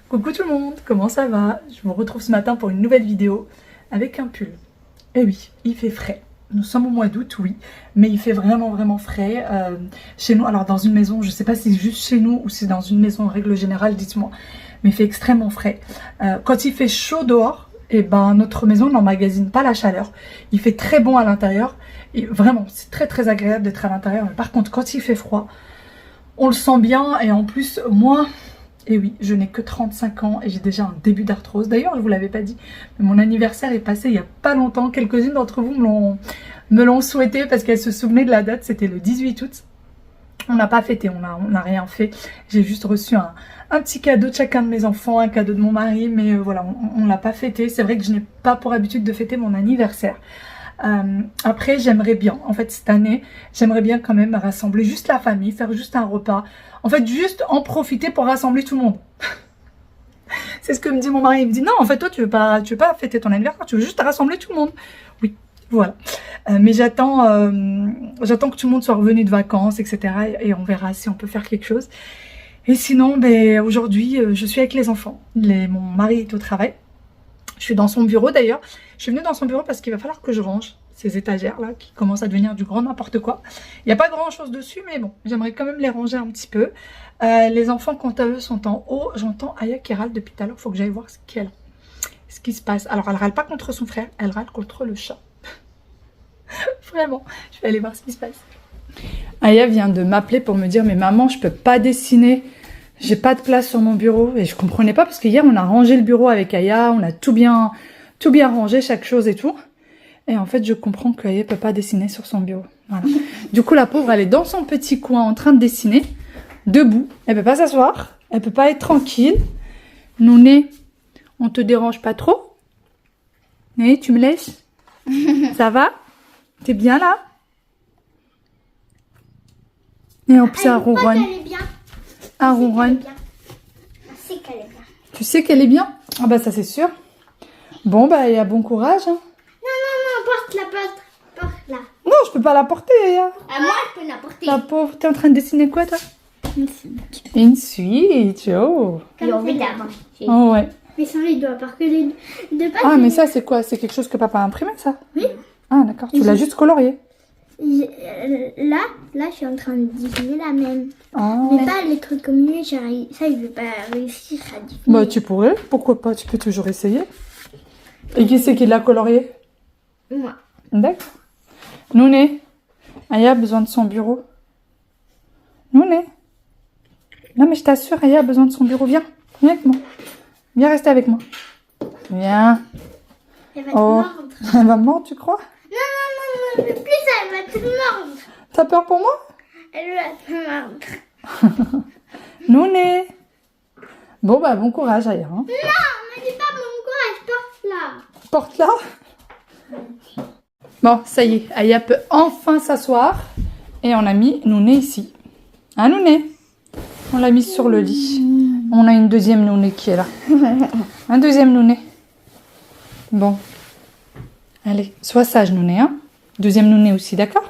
Coucou tout le monde, comment ça va? Je vous retrouve ce matin pour une nouvelle vidéo avec un pull. Et oui, il fait frais. Nous sommes au mois d'août, oui, mais il fait vraiment frais. Chez nous, alors dans une maison, je sais pas si c'est juste chez nous ou si c'est dans une maison en règle générale, dites-moi, mais il fait extrêmement frais. Quand il fait chaud dehors, et ben notre maison n'emmagasine pas la chaleur. Il fait très bon à l'intérieur. Et vraiment, c'est très agréable d'être à l'intérieur. Par contre, quand il fait froid, on le sent bien. Et en plus, moi, et oui, je n'ai que 35 ans et j'ai déjà un début d'arthrose. D'ailleurs, je vous l'avais pas dit, mais mon anniversaire est passé il y a pas longtemps. Quelques-unes d'entre vous me l'ont souhaité parce qu'elles se souvenaient de la date. C'était le 18 août. On n'a pas fêté, on n'a rien fait. J'ai juste reçu un petit cadeau de chacun de mes enfants, un cadeau de mon mari, mais voilà, on l'a pas fêté. C'est vrai que je n'ai pas pour habitude de fêter mon anniversaire. Après, j'aimerais bien, en fait, cette année, j'aimerais bien quand même rassembler juste la famille, faire juste un repas. En fait, juste en profiter pour rassembler tout le monde. C'est ce que me dit mon mari. Il me dit, non, en fait, toi, tu veux pas fêter ton anniversaire, tu veux juste rassembler tout le monde. Oui, voilà. Mais j'attends que tout le monde soit revenu de vacances, etc. Et on verra si on peut faire quelque chose. Et sinon, ben, aujourd'hui, je suis avec les enfants. Mon mari est au travail. Je suis dans son bureau d'ailleurs. Je suis venue dans son bureau parce qu'il va falloir que je range ces étagères là qui commencent à devenir du grand n'importe quoi. Il n'y a pas grand chose dessus, mais bon, j'aimerais quand même les ranger un petit peu. Les enfants, quant à eux, sont en haut. J'entends Aya qui râle depuis tout à l'heure. Il faut que j'aille voir ce qui se passe. Alors, elle râle pas contre son frère, elle râle contre le chat. Vraiment, je vais aller voir ce qui se passe. Aya vient de m'appeler pour me dire, mais maman, je peux pas dessiner. J'ai pas de place sur mon bureau. Et je comprenais pas parce que hier, on a rangé le bureau avec Aya. On a tout bien rangé, chaque chose et tout. Et en fait, je comprends qu'Aya peut pas dessiner sur son bureau. Voilà. Du coup, la pauvre, elle est dans son petit coin en train de dessiner, debout. Elle peut pas s'asseoir. Elle peut pas être tranquille. Nouné, on te dérange pas trop? Né, tu me laisses? Ça va? T'es bien là? Et en plus, un ronronne. Un ronronne. Je sais qu'elle est bien. Tu sais qu'elle est bien? Ah bah ça c'est sûr. Bon bah et à bon courage. Hein. Non, porte-la. Non, je peux pas la porter. Hein. Moi, je peux la porter. La pauvre, t'es en train de dessiner quoi toi? Une suite. Oh. Évidemment. Oh ouais. Mais sans les doigts, parce que les deux pattes. Ah mais ça c'est quoi? C'est quelque chose que papa a imprimé ça? Oui. Ah d'accord, tu l'as juste colorié. Là, je suis en train de dessiner la même. Oh. Mais pas les trucs comme lui, ça, je vais pas réussir à dessiner. Bah tu pourrais, pourquoi pas, tu peux toujours essayer. Et qui c'est qui l'a colorié? Moi. D'accord. Nouné, Aya a besoin de son bureau. Nouné. Non mais je t'assure, Aya a besoin de son bureau. Viens avec moi. Viens rester avec moi. Viens. Elle va te mordre. Elle va me mordre, tu crois? Non, plus ça, elle va te mordre. T'as peur pour moi? Elle va te mordre. Nouné. Bon bah bon courage Aya. Hein. Non, mais dis pas mon courage, porte-la. Porte-la. Bon, ça y est, Aya peut enfin s'asseoir. Et on a mis Nouné ici. Hein Nouné? On l'a mis sur le lit. On a une deuxième Nouné qui est là. Un deuxième Nouné. Bon. Allez, sois sage Nouné, hein. Deuxième Nouné aussi, d'accord?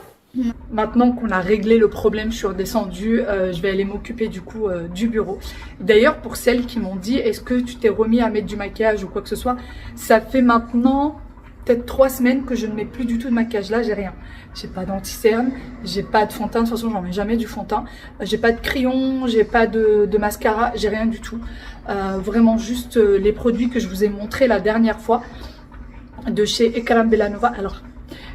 Maintenant qu'on a réglé le problème, je suis redescendue, je vais aller m'occuper du coup du bureau. D'ailleurs, pour celles qui m'ont dit, est-ce que tu t'es remis à mettre du maquillage ou quoi que ce soit, ça fait maintenant peut-être 3 semaines que je ne mets plus du tout de maquillage. Là, j'ai rien. J'ai pas d'anti-cerne, j'ai pas de fond de teint, de toute façon, j'en mets jamais du fond de teint. J'ai pas de crayon, j'ai pas de mascara, j'ai rien du tout. Vraiment juste les produits que je vous ai montrés la dernière fois de chez Ekaram Bellanova. Alors,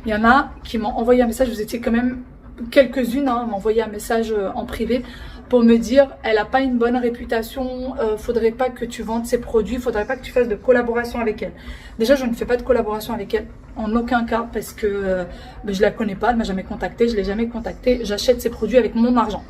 il y en a qui m'ont envoyé un message, vous étiez quand même quelques-unes, hein, m'ont envoyé un message en privé pour me dire elle n'a pas une bonne réputation, faudrait pas que tu vendes ses produits, faudrait pas que tu fasses de collaboration avec elle. Déjà, je ne fais pas de collaboration avec elle, en aucun cas, parce que je la connais pas, elle m'a jamais contactée, je l'ai jamais contactée, j'achète ses produits avec mon argent,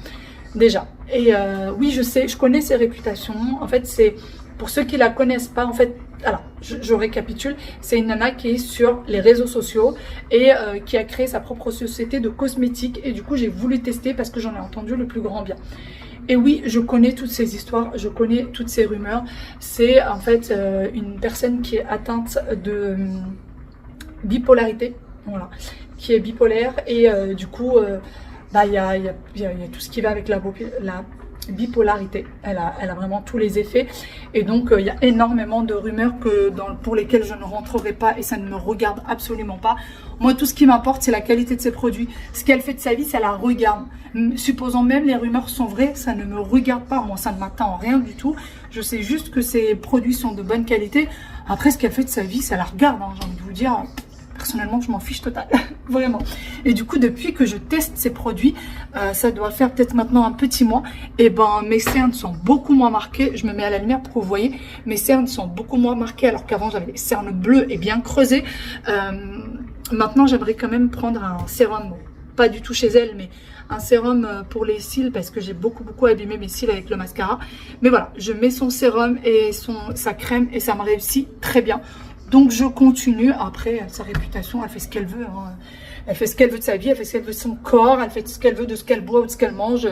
déjà. Et oui, je sais, je connais ses réputations, en fait, c'est pour ceux qui la connaissent pas, en fait, alors, je récapitule, c'est une nana qui est sur les réseaux sociaux et qui a créé sa propre société de cosmétiques et du coup j'ai voulu tester parce que j'en ai entendu le plus grand bien. Et oui, je connais toutes ces histoires, je connais toutes ces rumeurs. C'est en fait une personne qui est atteinte de bipolarité, voilà, qui est bipolaire et du coup, il y a tout ce qui va avec la bipolarité. Elle a vraiment tous les effets. Et donc, il y a énormément de rumeurs pour lesquelles je ne rentrerai pas et ça ne me regarde absolument pas. Moi, tout ce qui m'importe, c'est la qualité de ses produits. Ce qu'elle fait de sa vie, ça la regarde. Supposons même les rumeurs sont vraies, ça ne me regarde pas. Moi, ça ne m'atteint en rien du tout. Je sais juste que ses produits sont de bonne qualité. Après, ce qu'elle fait de sa vie, ça la regarde. Hein, j'ai envie de vous dire... Personnellement, je m'en fiche total, vraiment. Et du coup, depuis que je teste ces produits, ça doit faire peut-être maintenant un petit mois, et ben mes cernes sont beaucoup moins marquées. Je me mets à la lumière pour que vous voyez, mes cernes sont beaucoup moins marquées, alors qu'avant j'avais les cernes bleues et bien creusées. Maintenant, j'aimerais quand même prendre un sérum, bon, pas du tout chez elle, mais un sérum pour les cils, parce que j'ai beaucoup abîmé mes cils avec le mascara. Mais voilà, je mets son sérum et sa crème, et ça me réussit très bien. Donc je continue. Après, sa réputation, elle fait ce qu'elle veut. Hein. Elle fait ce qu'elle veut de sa vie, elle fait ce qu'elle veut de son corps, elle fait ce qu'elle veut de ce qu'elle boit ou de ce qu'elle mange.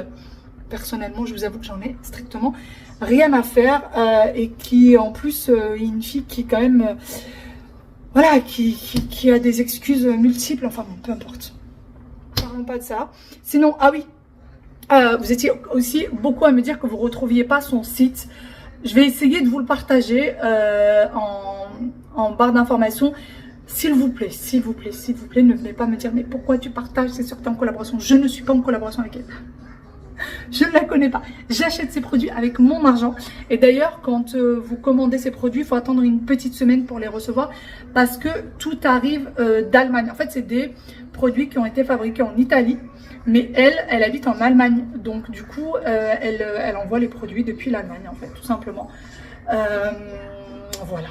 Personnellement, je vous avoue que j'en ai strictement rien à faire. Et qui, en plus, est une fille qui quand même... voilà, qui a des excuses multiples. Enfin bon, peu importe. Parlons pas de ça. Sinon, ah oui, vous étiez aussi beaucoup à me dire que vous ne retrouviez pas son site. Je vais essayer de vous le partager en barre d'informations. S'il vous plaît, ne venez pas me dire mais pourquoi tu partages, c'est sûr que tu es en collaboration. Je ne suis pas en collaboration avec elle. Je ne la connais pas. J'achète ces produits avec mon argent. Et d'ailleurs, quand vous commandez ces produits, il faut attendre une petite semaine pour les recevoir parce que tout arrive d'Allemagne. En fait, c'est des produits qui ont été fabriqués en Italie. Mais elle habite en Allemagne. Donc, du coup, elle envoie les produits depuis l'Allemagne, en fait, tout simplement. Voilà.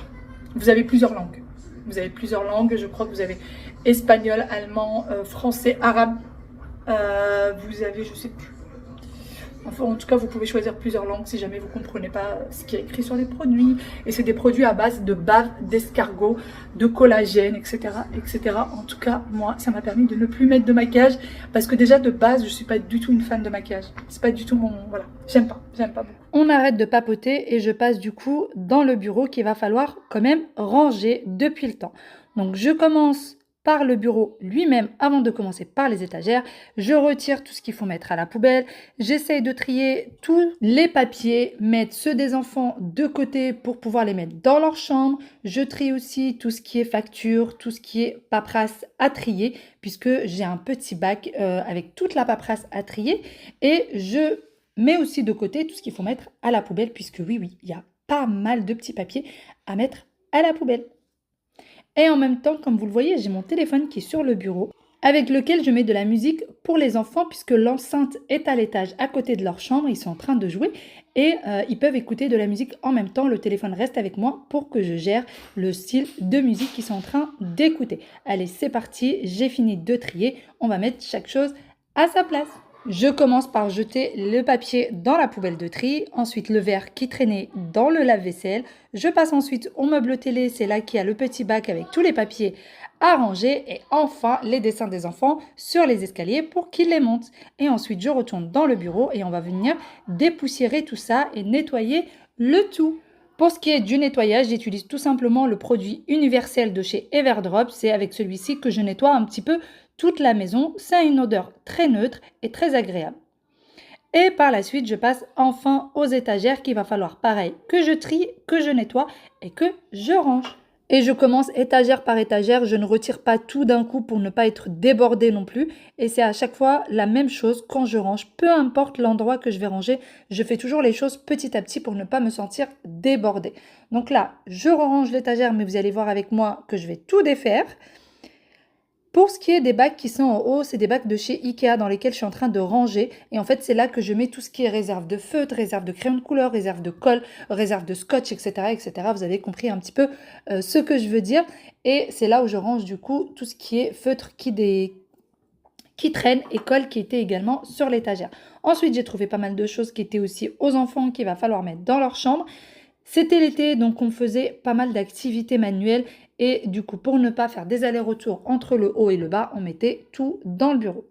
Vous avez plusieurs langues. Vous avez plusieurs langues. Je crois que vous avez espagnol, allemand, français, arabe. Vous avez, je sais plus. Enfin, en tout cas, vous pouvez choisir plusieurs langues si jamais vous ne comprenez pas ce qui est écrit sur les produits. Et c'est des produits à base de bave, d'escargot, de collagène, etc., etc. En tout cas, moi, ça m'a permis de ne plus mettre de maquillage parce que déjà, de base, je ne suis pas du tout une fan de maquillage. C'est pas du tout mon... Voilà, j'aime pas beaucoup. On arrête de papoter et je passe du coup dans le bureau qu'il va falloir quand même ranger depuis le temps. Donc, je commence par le bureau lui-même avant de commencer par les étagères. Je retire tout ce qu'il faut mettre à la poubelle. J'essaye de trier tous les papiers, mettre ceux des enfants de côté pour pouvoir les mettre dans leur chambre. Je trie aussi tout ce qui est facture, tout ce qui est paperasse à trier puisque j'ai un petit bac avec toute la paperasse à trier et je mets aussi de côté tout ce qu'il faut mettre à la poubelle puisque oui, il y a pas mal de petits papiers à mettre à la poubelle. Et en même temps, comme vous le voyez, j'ai mon téléphone qui est sur le bureau avec lequel je mets de la musique pour les enfants puisque l'enceinte est à l'étage à côté de leur chambre. Ils sont en train de jouer et ils peuvent écouter de la musique en même temps. Le téléphone reste avec moi pour que je gère le style de musique qu'ils sont en train d'écouter. Allez, c'est parti. J'ai fini de trier. On va mettre chaque chose à sa place. Je commence par jeter le papier dans la poubelle de tri, ensuite le verre qui traînait dans le lave-vaisselle. Je passe ensuite au meuble télé, c'est là qu'il y a le petit bac avec tous les papiers à ranger et enfin les dessins des enfants sur les escaliers pour qu'ils les montent. Et ensuite je retourne dans le bureau et on va venir dépoussiérer tout ça et nettoyer le tout. Pour ce qui est du nettoyage, j'utilise tout simplement le produit universel de chez Everdrop. C'est avec celui-ci que je nettoie un petit peu toute la maison. Ça a une odeur très neutre et très agréable. Et par la suite, je passe enfin aux étagères qu'il va falloir pareil que je trie, que je nettoie et que je range. Et je commence étagère par étagère, je ne retire pas tout d'un coup pour ne pas être débordée non plus. Et c'est à chaque fois la même chose quand je range, peu importe l'endroit que je vais ranger, je fais toujours les choses petit à petit pour ne pas me sentir débordée. Donc là, je range l'étagère, mais vous allez voir avec moi que je vais tout défaire. Pour ce qui est des bacs qui sont en haut, c'est des bacs de chez Ikea dans lesquels je suis en train de ranger. Et en fait, c'est là que je mets tout ce qui est réserve de feutre, réserve de crayon de couleur, réserve de colle, réserve de scotch, etc. etc. Vous avez compris un petit peu ce que je veux dire. Et c'est là où je range du coup tout ce qui est feutre qui traîne et colle qui était également sur l'étagère. Ensuite, j'ai trouvé pas mal de choses qui étaient aussi aux enfants qu'il va falloir mettre dans leur chambre. C'était l'été, donc on faisait pas mal d'activités manuelles. Et du coup, pour ne pas faire des allers-retours entre le haut et le bas, on mettait tout dans le bureau.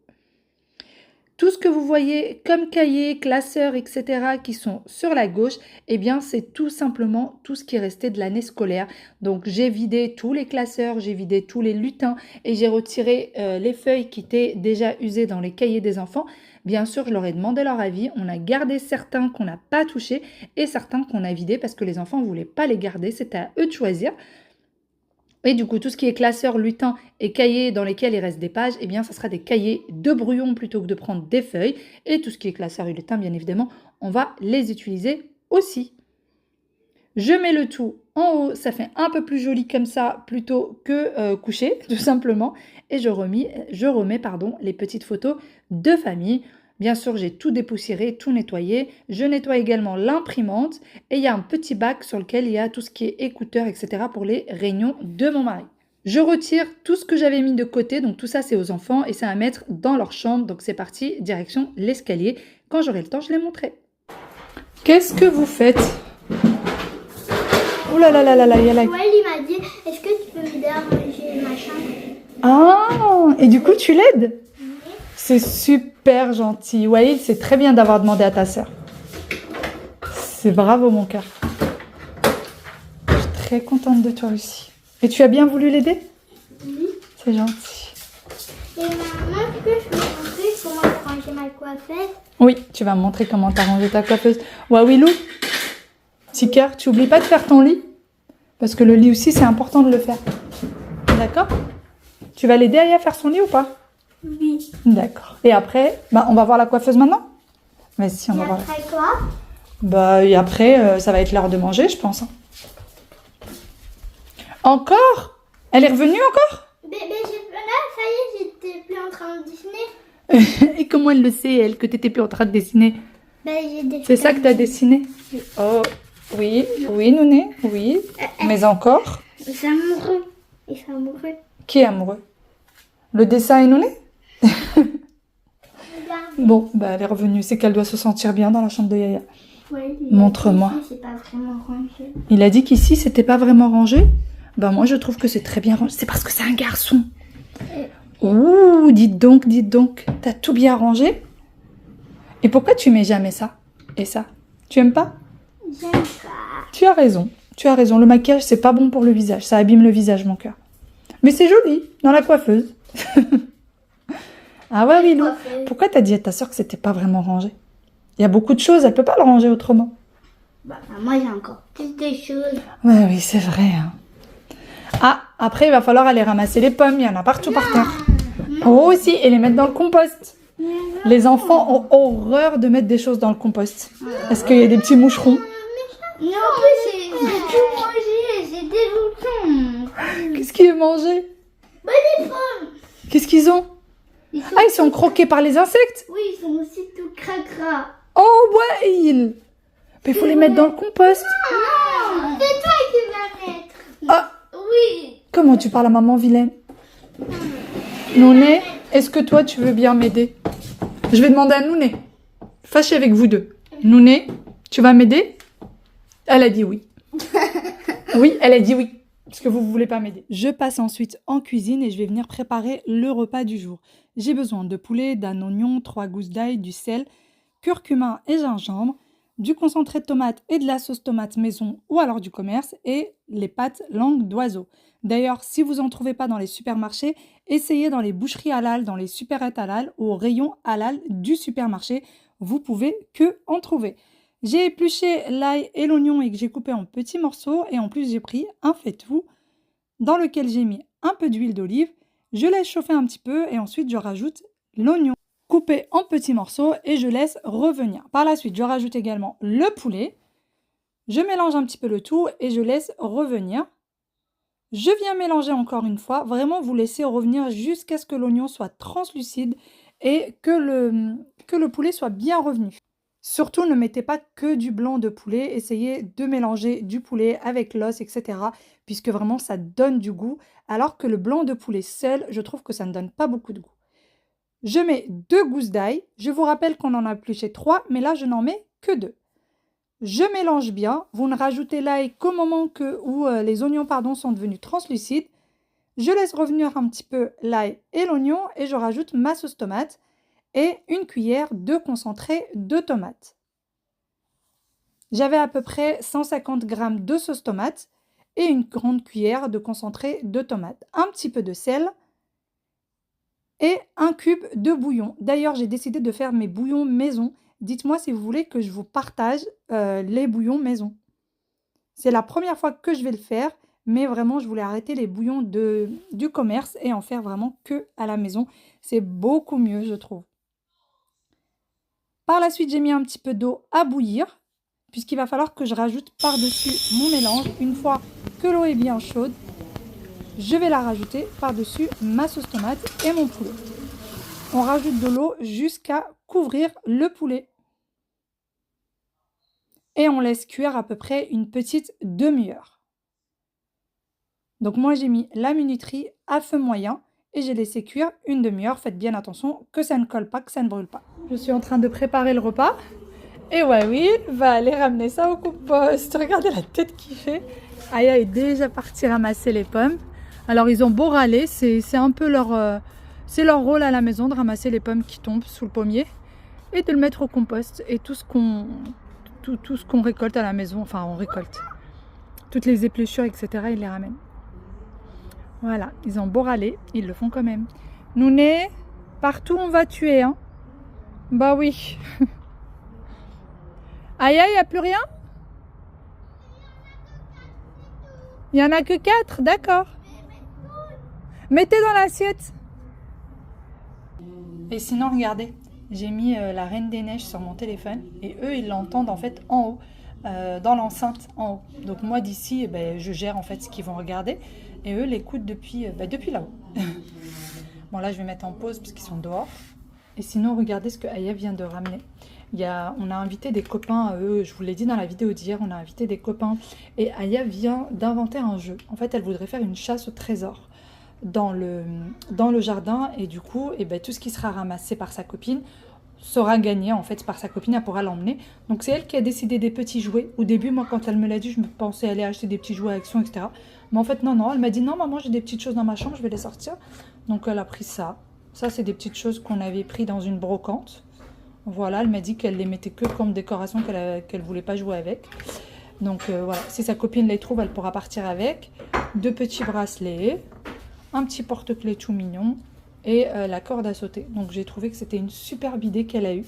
Tout ce que vous voyez comme cahiers, classeurs, etc. qui sont sur la gauche, eh bien, c'est tout simplement tout ce qui est resté de l'année scolaire. Donc, j'ai vidé tous les classeurs, j'ai vidé tous les lutins et j'ai retiré les feuilles qui étaient déjà usées dans les cahiers des enfants. Bien sûr, je leur ai demandé leur avis. On a gardé certains qu'on n'a pas touchés et certains qu'on a vidés parce que les enfants ne voulaient pas les garder. C'était à eux de choisir. Et du coup, tout ce qui est classeur, lutin et cahiers dans lesquels il reste des pages, eh bien, ça sera des cahiers de brouillon plutôt que de prendre des feuilles. Et tout ce qui est classeur et lutin, bien évidemment, on va les utiliser aussi. Je mets le tout en haut, ça fait un peu plus joli comme ça plutôt que couché, tout simplement. Et je remets les petites photos de famille. Bien sûr, j'ai tout dépoussiéré, tout nettoyé. Je nettoie également l'imprimante et il y a un petit bac sur lequel il y a tout ce qui est écouteurs, etc. pour les réunions de mon mari. Je retire tout ce que j'avais mis de côté, donc tout ça c'est aux enfants et c'est à mettre dans leur chambre. Donc c'est parti, direction l'escalier. Quand j'aurai le temps, je les montrerai. Qu'est-ce que vous faites? Oh là là là là là, il y a la... Ouais, il m'a dit, est-ce que tu peux m'aider à ranger ma chambre? Ah, et du coup tu l'aides? C'est super gentil. Waïl, c'est très bien d'avoir demandé à ta sœur. C'est bravo mon cœur. Je suis très contente de toi aussi. Et tu as bien voulu l'aider? Oui. C'est gentil. Et maman, tu peux me montrer comment ranger ma coiffeuse? Oui, tu vas me montrer comment t'as rangé ta coiffeuse. Waouilou, petit cœur, tu oublies pas de faire ton lit? Parce que le lit aussi, c'est important de le faire. D'accord? Tu vas l'aider à faire son lit ou pas? Oui. D'accord. Et après, on va voir la coiffeuse maintenant? Vas-y, on va voir. Après quoi? Et après, ça va être l'heure de manger, je pense. Encore? Elle est revenue encore? Là, ça y est, j'étais plus en train de dessiner. Et comment elle le sait, elle, que t'étais plus en train de dessiner? J'ai dessiné. C'est ça que t'as dessiné? Oh, oui, oui, Nouné, oui. Mais encore? C'est amoureux. Et c'est amoureux. Qui est amoureux? Le dessin et Nouné? Bon, elle est revenue. C'est qu'elle doit se sentir bien dans la chambre de Yaya. Ouais, Montre-moi. C'est pas vraiment rangé. Il a dit qu'ici, c'était pas vraiment rangé? Moi, je trouve que c'est très bien rangé. C'est parce que c'est un garçon. Ouh, dites donc. T'as tout bien rangé? Et pourquoi tu mets jamais ça? Et ça? Tu aimes pas? J'aime pas. Tu as raison. Le maquillage, c'est pas bon pour le visage. Ça abîme le visage, mon cœur. Mais c'est joli, dans la coiffeuse. Ah ouais, Rilou. Pourquoi t'as dit à ta soeur que c'était pas vraiment rangé? Il y a beaucoup de choses, elle peut pas le ranger autrement. Moi, j'ai encore plus de choses. Ouais, oui, c'est vrai. Hein. Ah, après, il va falloir aller ramasser les pommes. Il y en a partout par terre. Oh, aussi, et les mettre dans le compost. Les enfants ont horreur de mettre des choses dans le compost. Est-ce qu'il y a des petits moucherons? Non, en plus, j'ai tout mangé. J'ai des boutons. Qu'est-ce qui est mangé? Des pommes. Qu'est-ce qu'ils ont? Ils sont croqués par les insectes? Oui, ils sont aussi tout cracra. Oh, ouais, mais il faut les mettre dans le compost. Non, c'est toi qui vas mettre. Ah, Oui. comment tu parles à maman vilaine? Nouné, est-ce que toi, tu veux bien m'aider? Je vais demander à Nouné. Fâché avec vous deux. Nouné, tu vas m'aider? Elle a dit oui. Oui, elle a dit oui. Parce que vous ne voulez pas m'aider. Je passe ensuite en cuisine et je vais venir préparer le repas du jour. J'ai besoin de poulet, d'un oignon, 3 gousses d'ail, du sel, curcuma et gingembre, du concentré de tomate et de la sauce tomate maison ou alors du commerce et les pâtes langue d'oiseau. D'ailleurs, si vous n'en trouvez pas dans les supermarchés, essayez dans les boucheries halal, dans les supérettes halal ou au rayon halal du supermarché. Vous pouvez que en trouver. J'ai épluché l'ail et l'oignon et que j'ai coupé en petits morceaux et en plus j'ai pris un faitout dans lequel j'ai mis un peu d'huile d'olive. Je laisse chauffer un petit peu et ensuite je rajoute l'oignon coupé en petits morceaux et je laisse revenir. Par la suite, je rajoute également le poulet. Je mélange un petit peu le tout et je laisse revenir. Je viens mélanger encore une fois. Vraiment, vous laissez revenir jusqu'à ce que l'oignon soit translucide et que le poulet soit bien revenu. Surtout, ne mettez pas que du blanc de poulet. Essayez de mélanger du poulet avec l'os, etc. Puisque vraiment, ça donne du goût. Alors que le blanc de poulet seul, je trouve que ça ne donne pas beaucoup de goût. Je mets 2 gousses d'ail. Je vous rappelle qu'on en a épluché 3, mais là, je n'en mets que 2. Je mélange bien. Vous ne rajoutez l'ail qu'au moment où les oignons sont devenus translucides. Je laisse revenir un petit peu l'ail et l'oignon et je rajoute ma sauce tomate et une cuillère de concentré de tomate. J'avais à peu près 150 g de sauce tomate et une grande cuillère de concentré de tomate. Un petit peu de sel et un cube de bouillon. D'ailleurs, j'ai décidé de faire mes bouillons maison. Dites-moi si vous voulez que je vous partage les bouillons maison. C'est la première fois que je vais le faire, mais vraiment, je voulais arrêter les bouillons du commerce et en faire vraiment que à la maison. C'est beaucoup mieux, je trouve. Par la suite, j'ai mis un petit peu d'eau à bouillir, puisqu'il va falloir que je rajoute par-dessus mon mélange. Une fois que l'eau est bien chaude, je vais la rajouter par-dessus ma sauce tomate et mon poulet. On rajoute de l'eau jusqu'à couvrir le poulet. Et on laisse cuire à peu près une petite demi-heure. Donc moi, j'ai mis la minuterie à feu moyen et j'ai laissé cuire une demi-heure. Faites bien attention que ça ne colle pas, que ça ne brûle pas. Je suis en train de préparer le repas. Et Wawi va aller ramener ça au compost. Regardez la tête qu'il fait. Aya est déjà partie ramasser les pommes. Alors ils ont beau râler, c'est un peu leur rôle à la maison de ramasser les pommes qui tombent sous le pommier et de le mettre au compost. Et tout ce qu'on récolte à la maison, enfin on récolte. Toutes les épluchures, etc., ils les ramènent. Voilà, ils ont beau râler, ils le font quand même. Nouné, partout on va tuer, hein. Bah oui. Aya, il n'y a plus rien? Il n'y en a que 4, d'accord. Mettez dans l'assiette. Et sinon, regardez, j'ai mis la Reine des Neiges sur mon téléphone et eux, ils l'entendent en fait en haut, dans l'enceinte en haut. Donc moi d'ici, je gère en fait ce qu'ils vont regarder et eux l'écoutent depuis là-haut. Bon là, je vais mettre en pause parce qu'ils sont dehors. Et sinon, regardez ce que Aya vient de ramener. On a invité des copains, eux, je vous l'ai dit dans la vidéo d'hier, on a invité des copains et Aya vient d'inventer un jeu. En fait, elle voudrait faire une chasse au trésor dans le jardin et du coup, tout ce qui sera ramassé par sa copine sera gagné en fait par sa copine, elle pourra l'emmener. Donc c'est elle qui a décidé des petits jouets. Au début, moi, quand elle me l'a dit, je me pensais aller acheter des petits jouets à Action, etc. Mais en fait, non, elle m'a dit non, maman, j'ai des petites choses dans ma chambre, je vais les sortir. Donc elle a pris ça. Ça, c'est des petites choses qu'on avait pris dans une brocante. Voilà, elle m'a dit qu'elle les mettait que comme décoration, qu'elle voulait pas jouer avec. Donc voilà, si sa copine les trouve, elle pourra partir avec. 2 petits bracelets, un petit porte-clés tout mignon et la corde à sauter. Donc j'ai trouvé que c'était une superbe idée qu'elle a eue.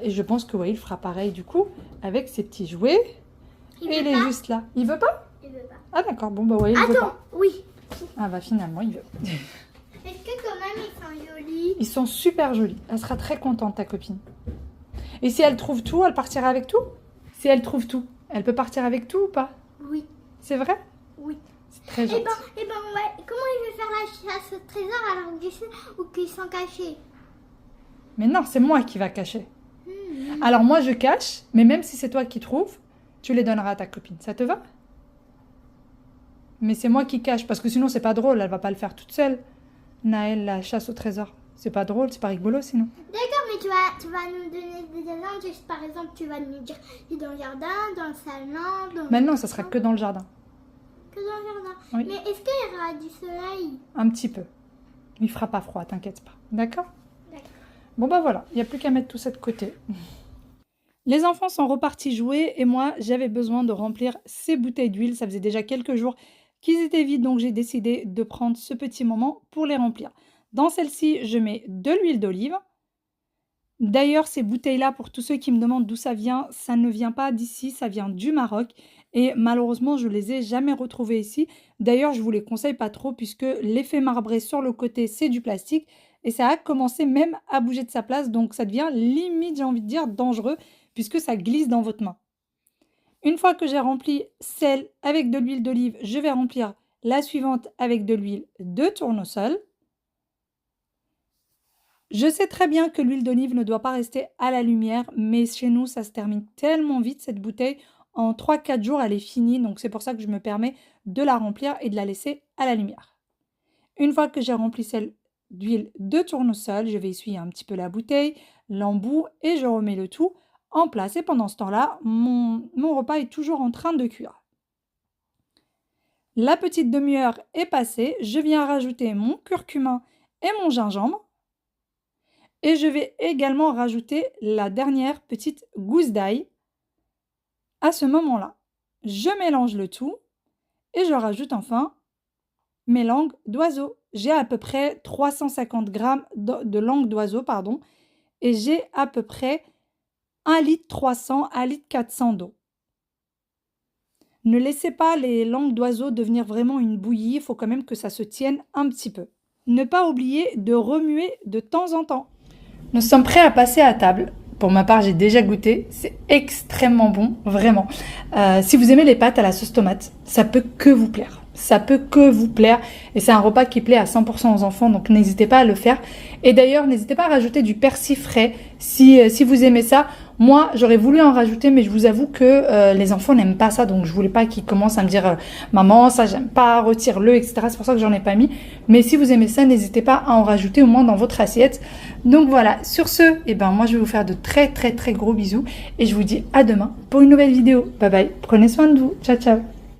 Et je pense que il fera pareil du coup avec ses petits jouets. Et il est juste là. Il veut pas? Il veut pas. Ah d'accord, bon il veut pas. Oui. Ah bah finalement il veut. Est-ce que quand même ils sont jolis? Ils sont super jolis. Elle sera très contente, ta copine. Et si elle trouve tout, elle partira avec tout? Si elle trouve tout, elle peut partir avec tout ou pas? Oui. C'est vrai? Oui. C'est très gentil. Ouais. Comment il veut faire la chasse au trésor alors que je sais où qu'ils sont cachés? Mais non, c'est moi qui va cacher. Alors moi, je cache, mais même si c'est toi qui trouves, tu les donneras à ta copine. Ça te va? Mais c'est moi qui cache, parce que sinon, c'est pas drôle. Elle va pas le faire toute seule. Naël, la chasse au trésor. C'est pas drôle, c'est pas rigolo sinon. D'accord, mais tu vas nous donner des exemples. Par exemple, tu vas nous dire si dans le jardin, dans le salon. Maintenant, ça sera que dans le jardin. Que dans le jardin. Oui. Mais est-ce qu'il y aura du soleil? Un petit peu. Il fera pas froid, t'inquiète pas. D'accord? D'accord. Bon bah voilà, il n'y a plus qu'à mettre tout ça de côté. Les enfants sont repartis jouer et moi, j'avais besoin de remplir ces bouteilles d'huile. Ça faisait déjà quelques jours qu'ils étaient vides, donc j'ai décidé de prendre ce petit moment pour les remplir. Dans celle-ci, je mets de l'huile d'olive. D'ailleurs, ces bouteilles-là, pour tous ceux qui me demandent d'où ça ne vient pas d'ici, ça vient du Maroc. Et malheureusement, je ne les ai jamais retrouvées ici. D'ailleurs, je ne vous les conseille pas trop puisque l'effet marbré sur le côté, c'est du plastique. Et ça a commencé même à bouger de sa place. Donc, ça devient limite, j'ai envie de dire, dangereux puisque ça glisse dans votre main. Une fois que j'ai rempli celle avec de l'huile d'olive, je vais remplir la suivante avec de l'huile de tournesol. Je sais très bien que l'huile d'olive ne doit pas rester à la lumière, mais chez nous, ça se termine tellement vite, cette bouteille. En 3-4 jours, elle est finie, donc c'est pour ça que je me permets de la remplir et de la laisser à la lumière. Une fois que j'ai rempli celle d'huile de tournesol, je vais essuyer un petit peu la bouteille, l'embout et je remets le tout en place. Et pendant ce temps-là, mon repas est toujours en train de cuire. La petite demi-heure est passée, je viens rajouter mon curcuma et mon gingembre. Et je vais également rajouter la dernière petite gousse d'ail à ce moment-là. Je mélange le tout et je rajoute enfin mes langues d'oiseau. j'ai à peu près 350 grammes de langue d'oiseau, pardon, et j'ai à peu près 1 litre 300, 1 litre 400 d'eau. Ne laissez pas les langues d'oiseau devenir vraiment une bouillie, il faut quand même que ça se tienne un petit peu. Ne pas oublier de remuer de temps en temps. Nous sommes prêts à passer à table. Pour ma part, j'ai déjà goûté. C'est extrêmement bon, vraiment. Si vous aimez les pâtes à la sauce tomate, ça peut que vous plaire. Ça peut que vous plaire. Et c'est un repas qui plaît à 100% aux enfants, donc n'hésitez pas à le faire. Et d'ailleurs, n'hésitez pas à rajouter du persil frais si vous aimez ça. Moi, j'aurais voulu en rajouter, mais je vous avoue que les enfants n'aiment pas ça, donc je voulais pas qu'ils commencent à me dire maman, ça j'aime pas, retire-le, etc. C'est pour ça que j'en ai pas mis. Mais si vous aimez ça, n'hésitez pas à en rajouter au moins dans votre assiette. Donc voilà, sur ce, moi je vais vous faire de très très très gros bisous et je vous dis à demain pour une nouvelle vidéo. Bye bye, prenez soin de vous, ciao ciao.